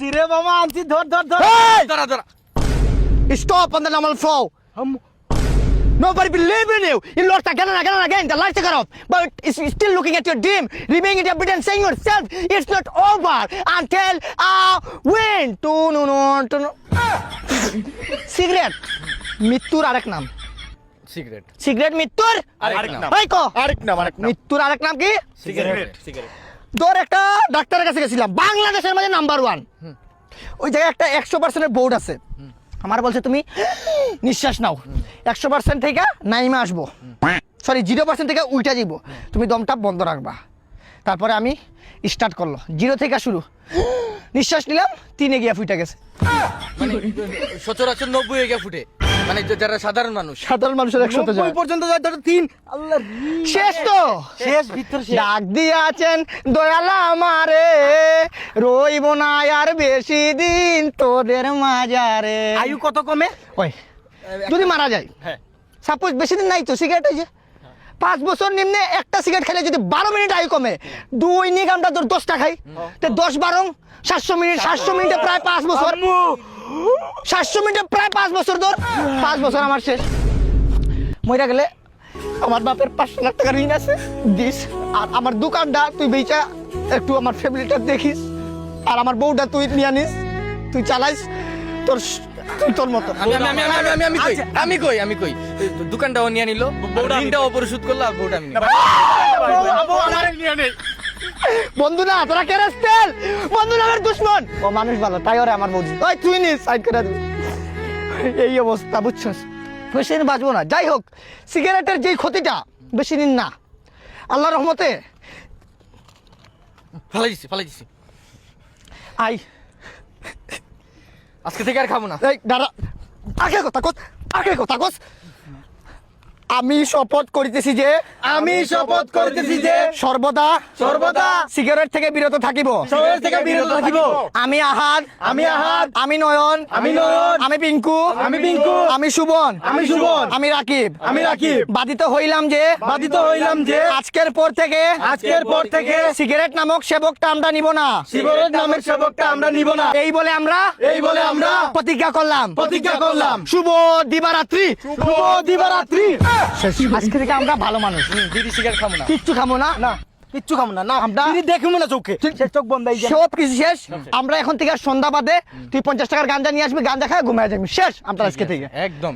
সিরে মামা আনছি ধর ধর ধর ধরা ধরা Stop on the normal flow. Nobody believe in you. You lost again and again and again. The lights are cut off. But it's still looking at your dream. Remaining in your bed and saying yourself, it's not over until I win. No. Cigarette. মৃত্যুর আরেক নাম। Cigarette cigarette মৃত্যুর আরেক নাম। ভাই কো আরেক নাম মৃত্যুর আরেক নাম কি? সিগারেট তোর একটা ডাক্তারের কাছে গেছিলাম বাংলাদেশের মধ্যে নাম্বার 1 ওই জায়গায় একটা 100% বোর্ড আছে আমার বলছে তুমি নিঃশ্বাস নাও 100% থেকে নাইমে আসবো সরি 0% থেকে উল্টা যাব তুমি দমটা বন্ধ রাখবা তারপরে আমি স্টার্ট করলো 0 থেকে শুরু নিঃশ্বাস নিলাম 3 এ গিয়া ফুটে গেছে মানে সচরাচর 90 এ গিয়ে ফুটে মানে যারা সাধারণ মানুষ মানুষের 100 তে যায় 90 পর্যন্ত যায় ধর 3 আল্লাহ শেষ তো শেষ ভিতর শেষ ডাক দিয়াছেন দয়ালা আমারে রইব না আর বেশি দিন তোদের মাজারে আয়ু কত কমে ওই যদি মারা যায় হ্যাঁ সাপোজ বেশি দিন নাই তো সিগারেট হয়েছে 5 বছর নিম্নে একটা সিগারেট খেলে যদি 12 মিনিট আয়ু কমে দৈনিক আমরা তোর 10টা খাই তো 10-12 700 মিনিট 700 মিনিটে প্রায় 5 বছর 700 মিনিটে প্রায় 5 বছর ধর 5 বছর আমার শেষ মইরা গেলে আমার বাপের 5 লাখ টাকা ঋণ আছে দিস আর আমার দোকানটা তুই বেচা একটু আমার ফ্যামিলিটা দেখিস আর আমার বউটা তুই নিয়ে আনিস তুই চালাইস তোর মতো আমি কই দোকানটাও নিয়ে নিল ঋণটাও পরিশোধ করলো আর বউটা আমি নিলাম। আবু আমারে নিয়ে নেই বন্ধু না তোরা কেরাস তেল বন্ধু নামের দুশ্মন ও মানুষ ভালো তাই ওরে আমার বন্ধু ওই তুই নিস সাইড করে দিবি এই অবস্থা বুঝছস বেশি দিন বাঁচবো না যাই হোক সিগারেটের যেই ক্ষতিটা বেশি দিন না আল্লাহর রহমতে ফালাই দিছি আই আজকে থেকে আর খাবো না এই দাঁড়া আগে কথা কস আমি শপথ করিতেছি যে সর্বদা সিগারেট থেকে বিরত থাকিব আমি আহাদ আমি নয়ন আমি পিঙ্কু আমি সুবন আমি রাকিব বাধিত হইলাম যে আজকের পর থেকে সিগারেট নামক সেবকটা আমরা নিব না এই বলে আমরা প্রতিজ্ঞা করলাম শুভ দিবারাত্রি আজকে থেকে আমরা ভালো মানুষ বিড়ি সিগারেট খাবো না কিচ্ছু খাবো না কিচ্ছু খাবো না আমরা দেখবো না চোখে চোখ বন্ধ হয়ে যায় সব কিছু শেষ আমরা এখন থেকে সন্ধ্যা বাদে তুই 50 টাকার গাঞ্জা নিয়ে আসবি গাঞ্জা খায় ঘুমায় যাবি শেষ আমরা আজকে থেকে একদম